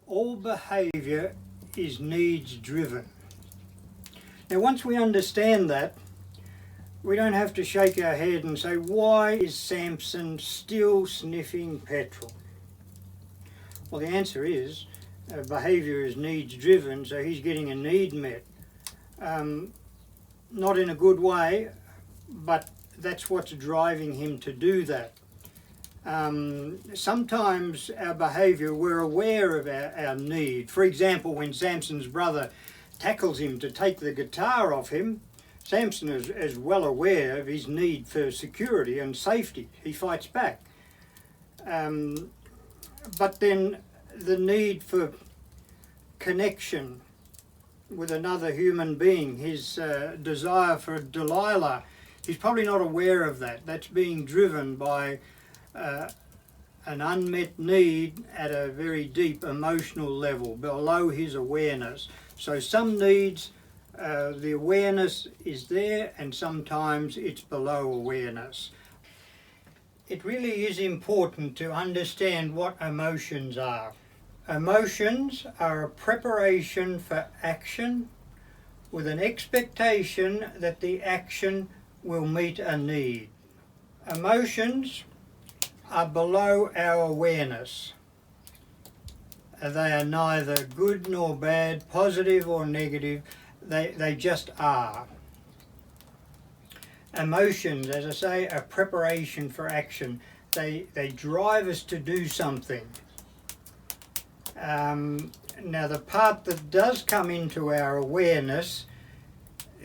All behaviour is needs driven. Now once we understand that, we don't have to shake our head and say, why is Samson still sniffing petrol? Well, the answer is behaviour is needs driven, so he's getting a need met. Not in a good way, but that's what's driving him to do that. Sometimes our behaviour, we're aware of our need. For example, when Samson's brother tackles him to take the guitar off him, Samson is well aware of his need for security and safety. He fights back. But then the need for connection with another human being, his desire for Delilah, he's probably not aware of that. That's being driven by an unmet need at a very deep emotional level, below his awareness. So some needs, the awareness is there, and sometimes it's below awareness. It really is important to understand what emotions are. Emotions are a preparation for action with an expectation that the action will meet a need. Emotions are below our awareness. They are neither good nor bad, positive or negative. They just are. Emotions, as I say, are preparation for action. They drive us to do something. Now the part that does come into our awareness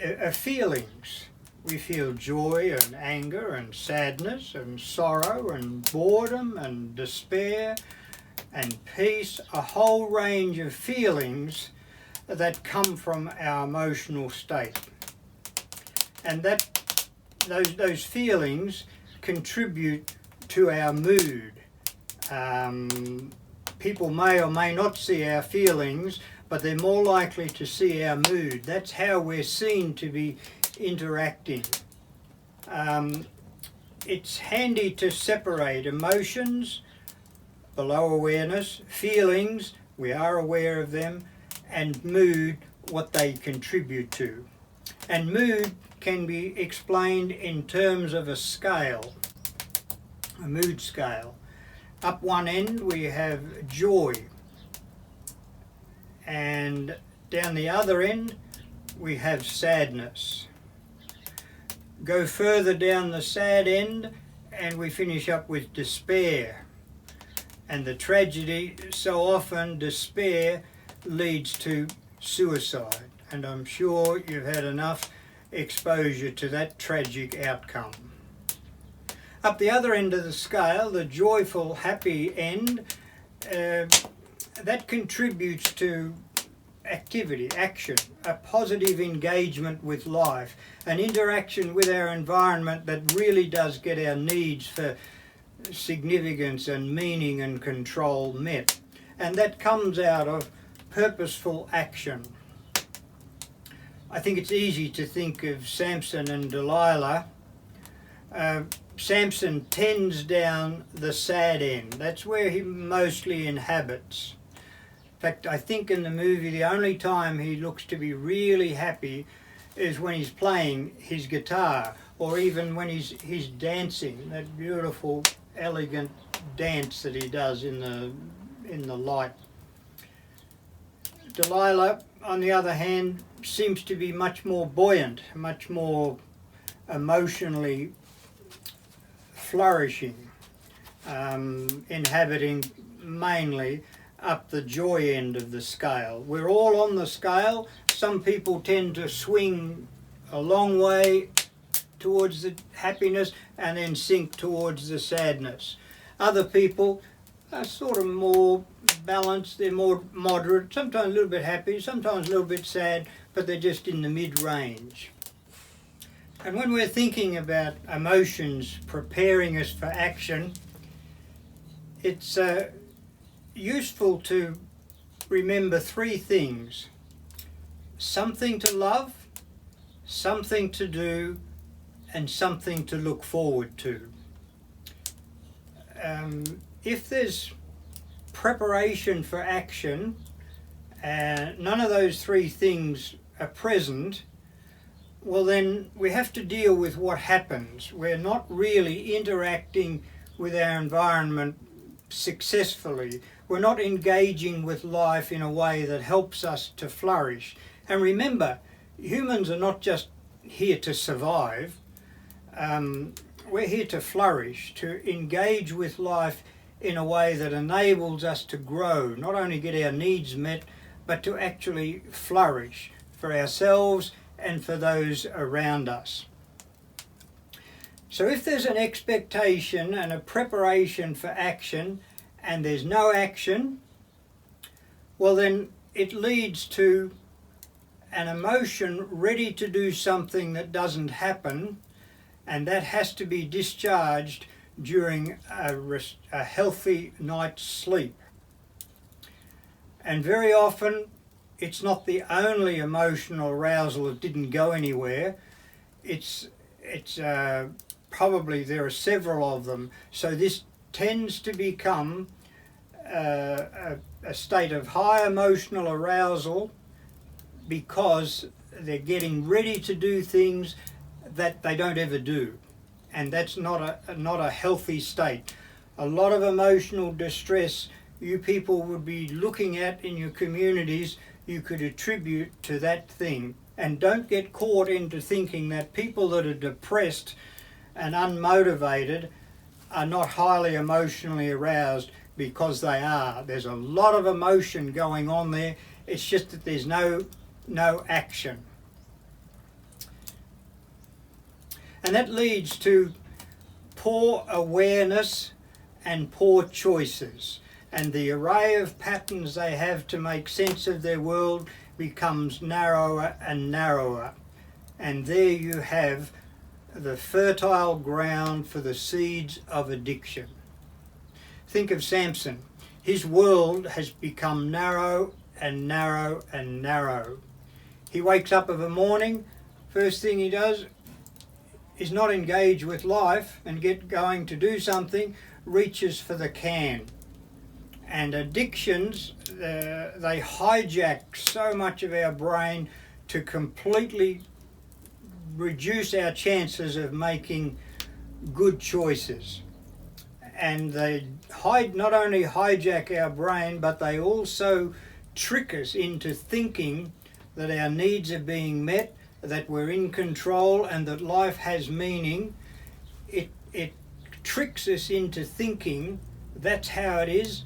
are feelings. We feel joy and anger and sadness and sorrow and boredom and despair and peace, a whole range of feelings that come from our emotional state. And those feelings contribute to our mood. People may or may not see our feelings, but they're more likely to see our mood. That's how we're seen to be interacting. It's handy to separate emotions, below awareness, feelings, we are aware of them, and mood, what they contribute to. And mood can be explained in terms of a scale, a mood scale. Up one end we have joy, and down the other end we have sadness. Go further down the sad end and we finish up with despair. And the tragedy, so often despair leads to suicide, and I'm sure you've had enough exposure to that tragic outcome. Up the other end of the scale, the joyful, happy end, that contributes to activity, action, a positive engagement with life, an interaction with our environment that really does get our needs for significance and meaning and control met. And that comes out of purposeful action. I think it's easy to think of Samson and Delilah. Samson tends down the sad end. That's where he mostly inhabits. In fact, I think in the movie the only time he looks to be really happy is when he's playing his guitar, or even when he's dancing, that beautiful, elegant dance that he does in the light. Delilah, on the other hand, seems to be much more buoyant, much more emotionally flourishing, inhabiting mainly up the joy end of the scale. We're all on the scale. Some people tend to swing a long way towards the happiness and then sink towards the sadness. Other people are sort of more balanced, they're more moderate, sometimes a little bit happy, sometimes a little bit sad, but they're just in the mid-range. And when we're thinking about emotions preparing us for action, it's useful to remember three things: something to love, something to do, and something to look forward to. If there's preparation for action, none of those three things are present, well then we have to deal with what happens. We're not really interacting with our environment successfully. We're not engaging with life in a way that helps us to flourish. And remember, humans are not just here to survive. We're here to flourish, to engage with life in a way that enables us to grow, not only get our needs met, but to actually flourish for ourselves and for those around us. So if there's an expectation and a preparation for action and there's no action, well then it leads to an emotion ready to do something that doesn't happen, and that has to be discharged during a healthy night's sleep. And very often it's not the only emotional arousal that didn't go anywhere. It's probably there are several of them. So this tends to become a state of high emotional arousal because they're getting ready to do things that they don't ever do. And that's not a healthy state. A lot of emotional distress you people would be looking at in your communities, you could attribute to that thing. And don't get caught into thinking that people that are depressed and unmotivated are not highly emotionally aroused, because they are. There's a lot of emotion going on there. It's just that there's no action. And that leads to poor awareness and poor choices. And the array of patterns they have to make sense of their world becomes narrower and narrower. And there you have the fertile ground for the seeds of addiction. Think of Samson. His world has become narrow and narrow and narrow. He wakes up of a morning, first thing he does is not engage with life and get going to do something, reaches for the can. And addictions, they hijack so much of our brain to completely reduce our chances of making good choices. And they not only hijack our brain, but they also trick us into thinking that our needs are being met, that we're in control, and that life has meaning. It tricks us into thinking that's how it is,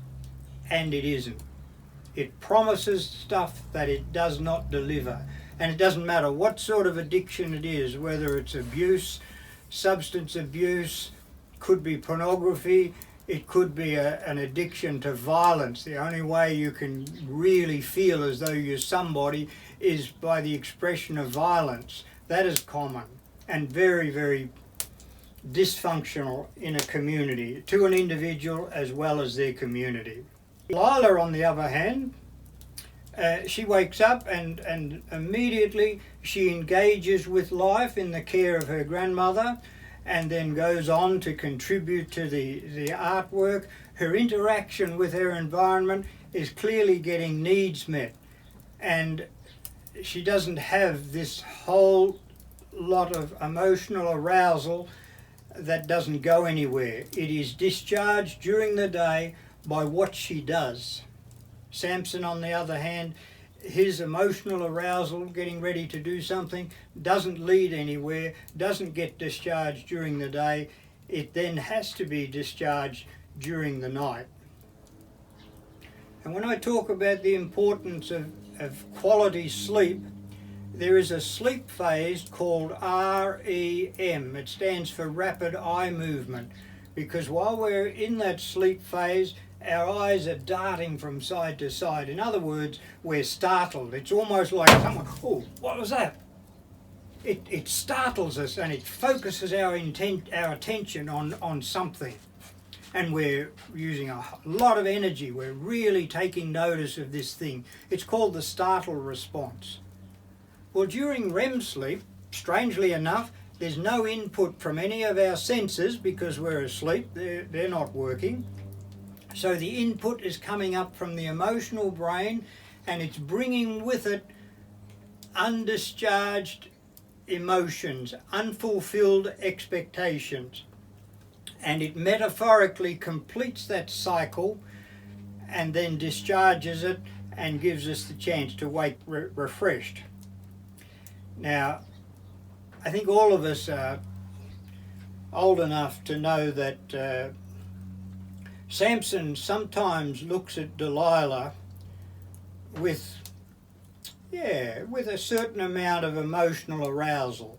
and it isn't. It promises stuff that it does not deliver. And it doesn't matter what sort of addiction it is, whether it's abuse, substance abuse, could be pornography, it could be an addiction to violence. The only way you can really feel as though you're somebody is by the expression of violence. That is common and very, very dysfunctional in a community, to an individual as well as their community. Lila, on the other hand, she wakes up and immediately she engages with life in the care of her grandmother, and then goes on to contribute to the artwork. Her interaction with her environment is clearly getting needs met, and she doesn't have this whole lot of emotional arousal that doesn't go anywhere. It is discharged during the day by what she does. Samson, on the other hand, his emotional arousal, getting ready to do something, doesn't lead anywhere, doesn't get discharged during the day. It then has to be discharged during the night. And when I talk about the importance of quality sleep, there is a sleep phase called REM. It stands for rapid eye movement, because while we're in that sleep phase, our eyes are darting from side to side. In other words, we're startled. It's almost like someone, oh, what was that? It startles us, and it focuses our attention on something. And we're using a lot of energy. We're really taking notice of this thing. It's called the startle response. Well, during REM sleep, strangely enough, there's no input from any of our senses because we're asleep. They're not working. So the input is coming up from the emotional brain, and it's bringing with it undischarged emotions, unfulfilled expectations. And it metaphorically completes that cycle and then discharges it and gives us the chance to wake refreshed. Now, I think all of us are old enough to know that Samson sometimes looks at Delilah with a certain amount of emotional arousal.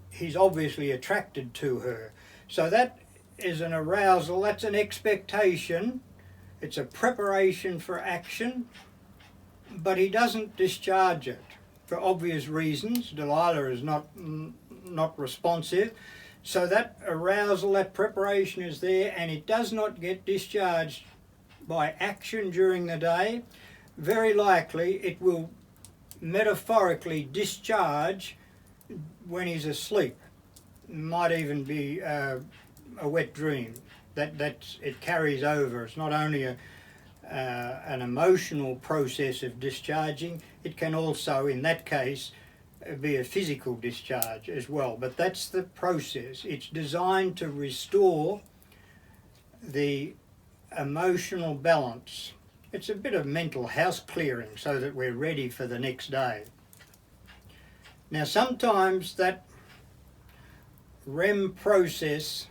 He's obviously attracted to her. So that is an arousal, that's an expectation, it's a preparation for action, but he doesn't discharge it for obvious reasons. Delilah is not responsive. So that arousal, that preparation is there, and it does not get discharged by action during the day. Very likely it will metaphorically discharge when he's asleep. Might even be a wet dream. It carries over. It's not only an emotional process of discharging, it can also, in that case, be a physical discharge as well. But that's the process. It's designed to restore the emotional balance. It's a bit of mental house clearing so that we're ready for the next day. Now sometimes that REM process,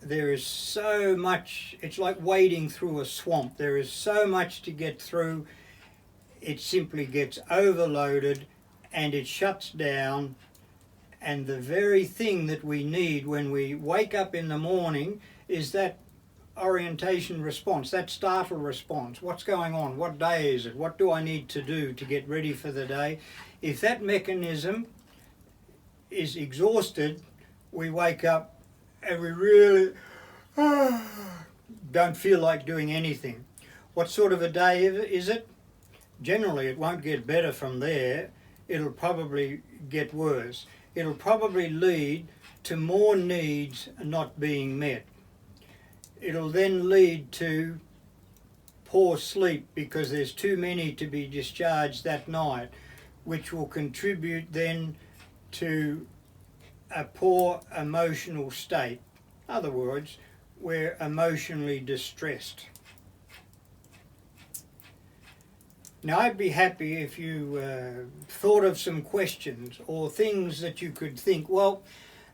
there is so much, it's like wading through a swamp. There is so much to get through. It simply gets overloaded and it shuts down, and the very thing that we need when we wake up in the morning is that orientation response, that startle response. What's going on? What day is it? What do I need to do to get ready for the day? If that mechanism is exhausted, we wake up and we really don't feel like doing anything. What sort of a day is it? Generally, it won't get better from there. It'll probably get worse. It'll probably lead to more needs not being met. It'll then lead to poor sleep because there's too many to be discharged that night, which will contribute then to a poor emotional state. In other words, we're emotionally distressed. Now, I'd be happy if you thought of some questions or things that you could think, well,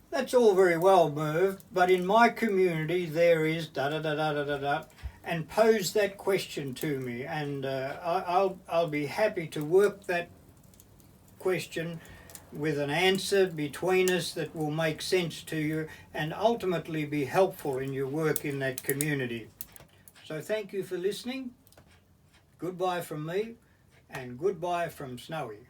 that's all very well, Merv, but in my community there is da-da-da-da-da-da-da, and pose that question to me, and I'll be happy to work that question with an answer between us that will make sense to you and ultimately be helpful in your work in that community. So thank you for listening. Goodbye from me, and goodbye from Snowy.